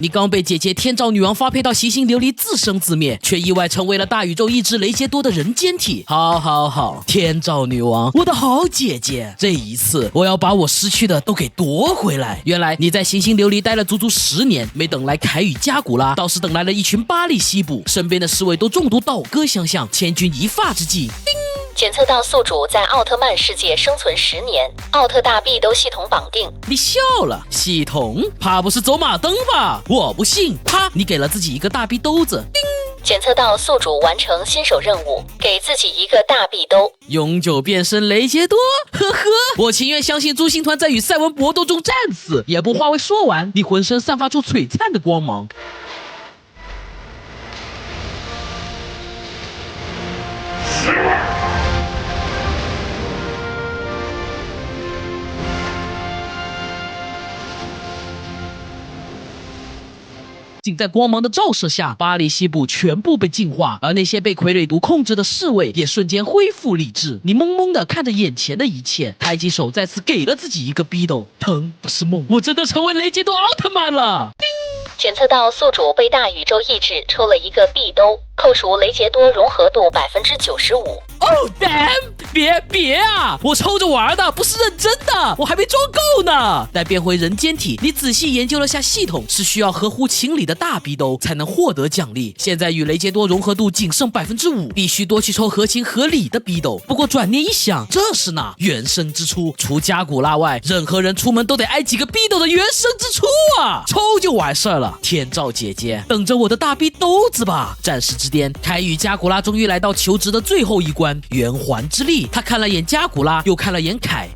你刚被姐姐天照女王发配到行星琉璃自生自灭，却意外成为了大宇宙意志雷杰多的人间体。好，天照女王，我的好姐姐，这一次我要把我失去的都给夺回来。原来你在行星琉璃待了足足10年，没等来凯与加古拉，倒是等来了一群巴利西部，身边的侍卫都中毒倒戈相向，千钧一发之际，检测到宿主在奥特曼世界生存10年，奥特大臂兜系统绑定。你笑了，系统怕不是走马灯吧？我不信。啪，你给了自己一个大臂兜子。检测到宿主完成新手任务，给自己一个大臂兜。永久变身雷杰多，呵呵，我情愿相信朱星团在与赛文搏斗中战死，也不话未说完，你浑身散发出璀璨的光芒。仅在光芒的照射下，巴黎西部全部被净化，而那些被傀儡毒控制的侍卫也瞬间恢复理智。你懵懵的看着眼前的一切，抬起手再次给了自己一个逼斗。疼不是梦，我真的成为雷杰多奥特曼了。检测到宿主被大宇宙意志抽了一个臂兜，扣除雷杰多融合度95%。Oh damn！ 别啊！我抽着玩的，不是认真的，我还没装够呢。待变回人间体，你仔细研究了下系统，是需要合乎情理的大逼兜才能获得奖励。现在与雷杰多融合度仅剩5%，必须多去抽合情合理的逼兜。不过转念一想，这是哪原生之初？除加古拉外，任何人出门都得挨几个逼兜的原生之初啊！抽就完事儿了。天照姐姐，等着我的大逼兜子吧！战士之巅，凯与加古拉终于来到求职的最后一关。圆环之力，他看了眼加古拉，又看了眼凯，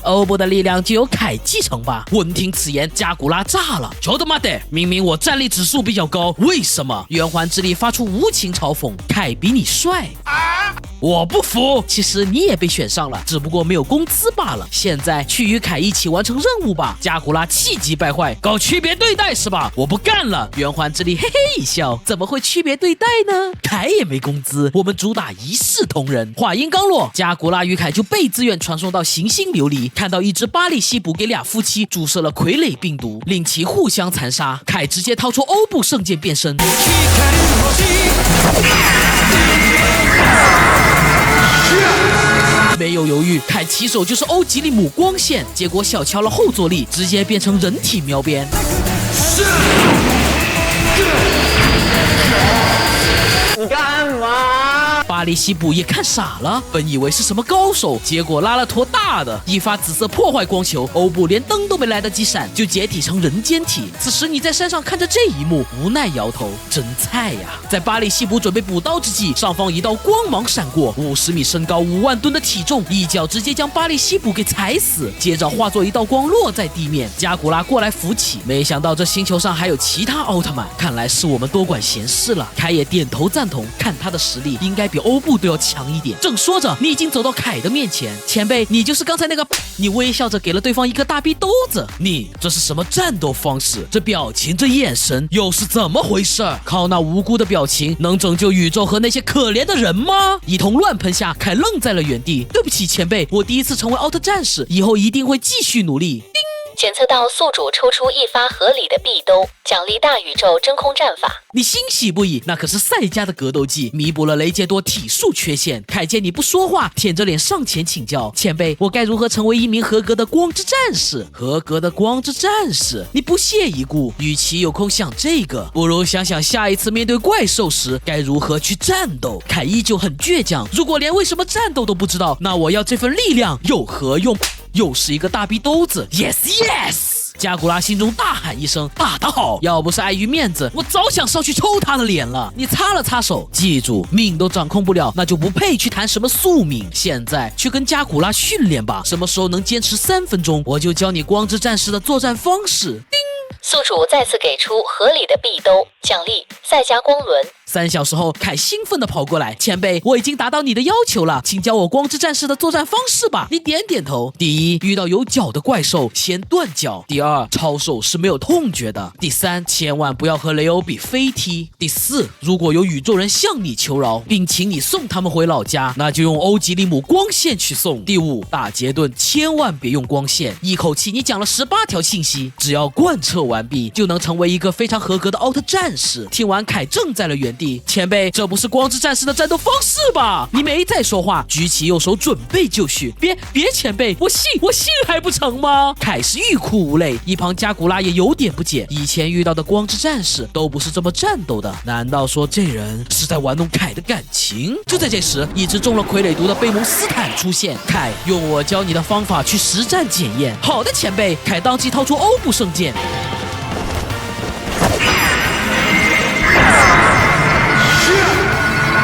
欧布的力量就由凯继承吧。闻听此言，加古拉炸了，求他妈的！明明我战力指数比较高，为什么圆环之力发出无情嘲讽？凯比你帅。我不服！其实你也被选上了，只不过没有工资罢了。现在去与凯一起完成任务吧。加古拉气急败坏，搞区别对待是吧？我不干了。圆环之力嘿嘿一笑，怎么会区别对待呢？凯也没工资，我们主打一视同仁。话音刚落，加古拉与凯就被自愿传送到行星琉璃，看到一只巴利西卜给俩夫妻注射了傀儡病毒，令其互相残杀。凯直接掏出欧布圣剑变身。没有犹豫，凯起手就是欧吉利姆光线，结果小瞧了后坐力，直接变成人体喵鞭。你干嘛？巴黎西卜也看傻了，本以为是什么高手，结果拉了坨大的，一发紫色破坏光球，欧布连灯都没来得及闪，就解体成人间体。此时你在山上看着这一幕，无奈摇头，真菜呀！在巴黎西卜准备补刀之际，上方一道光芒闪过，50米身高5万吨的体重，一脚直接将巴黎西卜给踩死，接着化作一道光落在地面。加古拉过来扶起，没想到这星球上还有其他奥特曼，看来是我们多管闲事了。凯也点头赞同，看他的实力应该比欧布都要强一点。正说着，你已经走到凯的面前，前辈，你就是刚才那个……你微笑着给了对方一个大逼兜子。你这是什么战斗方式？这表情，这眼神，又是怎么回事？靠那无辜的表情能拯救宇宙和那些可怜的人吗？一通乱喷下，凯愣在了原地。对不起，前辈，我第一次成为奥特战士，以后一定会继续努力。检测到宿主抽出一发合理的臂兜，奖励大宇宙真空战法。你欣喜不已，那可是赛迦的格斗技，弥补了雷杰多体术缺陷。凯见你不说话，舔着脸上前请教，前辈，我该如何成为一名合格的光之战士？合格的光之战士，你不屑一顾。与其有空想这个，不如想想下一次面对怪兽时该如何去战斗。凯依旧很倔强，如果连为什么战斗都不知道，那我要这份力量有何用？又是一个大逼兜子 ，yes yes！ 加古拉心中大喊一声：“打得好！要不是碍于面子，我早想上去抽他的脸了。”你擦了擦手，记住，命都掌控不了，那就不配去谈什么宿命。现在去跟加古拉训练吧，什么时候能坚持3分钟，我就教你光之战士的作战方式。叮！宿主再次给出合理的臂兜，奖励赛迦光轮。3小时后，凯兴奋地跑过来，前辈，我已经达到你的要求了，请教我光之战士的作战方式吧。你点点头。第一，遇到有脚的怪兽，先断脚；第二，超手是没有痛觉的；第三，千万不要和雷欧比飞踢；第四，如果有宇宙人向你求饶，并请你送他们回老家，那就用欧吉利姆光线去送；第五，大杰顿千万别用光线。一口气你讲了18条信息，只要贯彻完完毕，就能成为一个非常合格的奥特战士。听完凯怔在了原地，前辈，这不是光之战士的战斗方式吧？你没再说话，举起右手准备就绪。别前辈，我信还不成吗？凯是欲哭无泪，一旁加古拉也有点不解，以前遇到的光之战士都不是这么战斗的，难道说这人是在玩弄凯的感情？就在这时，一只中了傀儡毒的贝蒙斯坦出现，凯用我教你的方法去实战检验。好的，前辈。凯当即掏出欧布圣剑。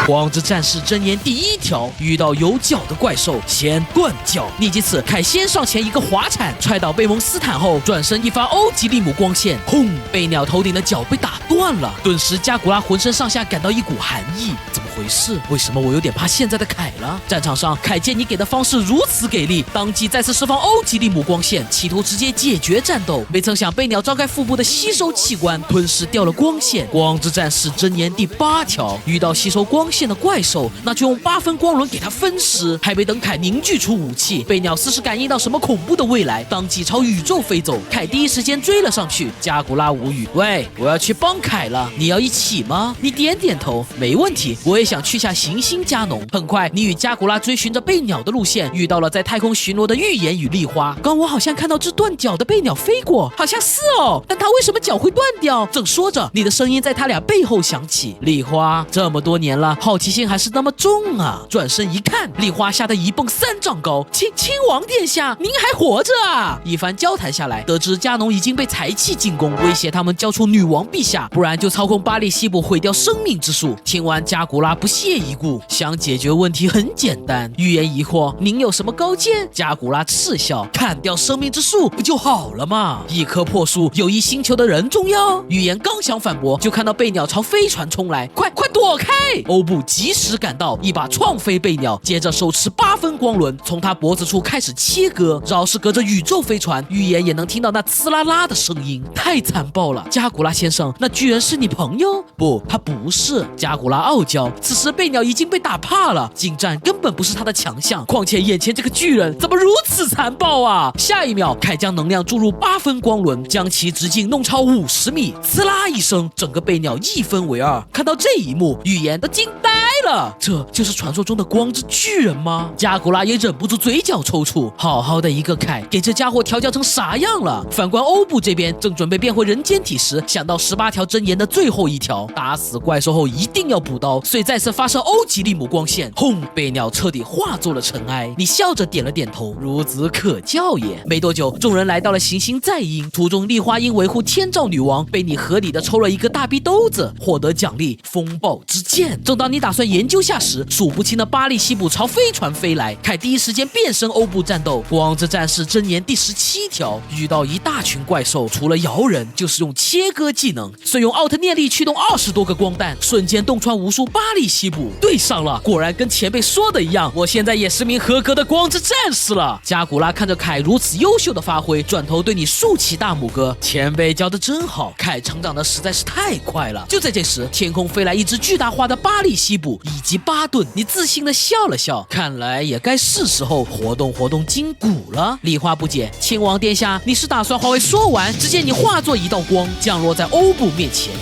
光之战士真言第1条，遇到有脚的怪兽先断脚。逆及此，凯先上前一个滑铲，踹倒贝蒙斯坦后，转身一发欧吉利姆光线，轰！贝鸟头顶的脚被打断了。顿时加古拉浑身上下感到一股寒意，怎么回事？为什么我有点怕现在的凯了？战场上，凯见你给的方式如此给力，当即再次释放欧吉利姆光线，企图直接解决战斗。没曾想贝鸟张开腹部的吸收器官，吞噬掉了光线。光之战士真言第8条，遇到吸收光线的怪兽，那就用8分光轮给它分尸。还没等凯凝聚出武器，贝鸟似是感应到什么恐怖的未来，当即朝宇宙飞走。凯第一时间追了上去，加古拉无语，喂，我要去帮凯了，你要一起吗？你点点头，没问题，我也想去下行星加农。很快，你与加古拉追寻着贝鸟的路线，遇到了在太空巡逻的预言与丽花。刚我好像看到只断脚的贝鸟飞过，好像是哦，但它为什么脚会断掉？正说着，你的声音在他俩背后响起。丽花，这么多年了，好奇心还是那么重啊！转身一看，丽花吓得一蹦3丈高，亲王殿下，您还活着啊！一番交谈下来，得知加农已经被财气进攻，威胁他们交出女王陛下，不然就操控巴利西卜毁掉生命之树。听完加古拉不屑一顾，想解决问题很简单。预言疑惑，您有什么高见？加古拉嗤笑，砍掉生命之树不就好了吗？一棵破树有一星球的人重要。预言刚想反驳，就看到贝鸟朝飞船冲来，快躲开！欧布及时赶到，一把撞飞贝鸟，接着手持8分光轮，从他脖子处开始切割。饶是隔着宇宙飞船，预言也能听到那呲啦啦的声音，太残暴了。加古拉先生，那巨人是你朋友？不，他不是。加古拉傲娇。此时贝鸟已经被打怕了，近战根本不是他的强项，况且眼前这个巨人怎么如此残暴啊！下一秒，凯将能量注入8分光轮，将其直径弄超50米，呲啦一声，整个贝鸟一分为2。看到这一幕，预言都惊呆了，这就是传说中的光之巨人吗？加古拉也忍不住嘴角抽搐，好好的一个凯，给这家伙调教成啥样了？反观欧布这边，正准备变回人间体时，想到18条真言的最后1条，打死怪兽后一定要补刀，遂再次发射欧吉利姆光线，轰！贝鸟彻底化作了尘埃。你笑着点了点头，孺子可教也。没多久，众人来到了行星在阴，途中丽花因维护天照女王，被你合理的抽了一个大逼兜子，获得奖励风暴之剑。正当你打算研究下时，数不清的巴利西卜朝飞船飞来，凯第一时间变身欧布战斗。光之战士真言第17条，遇到一大群怪兽，除了摇人就是用切割技能，遂用奥特念力驱动20多个光弹，瞬间洞穿无数巴利西卜。对上了，果然跟前辈说的一样，我现在也是名合格的光之战士了。加古拉看着凯如此优秀的发挥，转头对你竖起大拇哥，前辈教的真好，凯成长的实在是太快了。就在这时，天空飞来一只巨大化的巴利西卜以及巴顿，你自信的笑了笑，看来也该是时候活动活动筋骨了。丽花不解，亲王殿下，你是打算话未说完，只见你化作一道光，降落在欧布面前。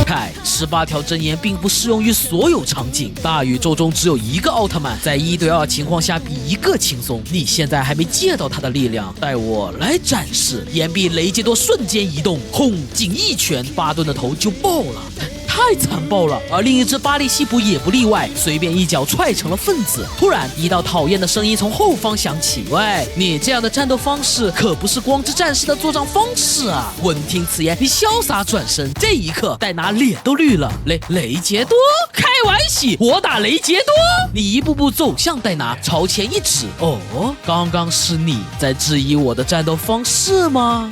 凯，18条真言并不适用于所有场景。大宇宙中只有一个奥特曼，在1对2情况下比一个轻松。你现在还没借到他的力量，待我来展示。岩壁雷杰多瞬间移动，轰！仅一拳，巴顿的头就爆了。太残暴了，而另一只巴利西卜也不例外，随便一脚踹成了分子。突然，一道讨厌的声音从后方响起：“喂，你这样的战斗方式可不是光之战士的作战方式啊！”闻听此言，你潇洒转身，这一刻，戴拿脸都绿了。雷杰多，开玩笑，我打雷杰多！你一步步走向戴拿，朝前一指：“哦，刚刚是你在质疑我的战斗方式吗？”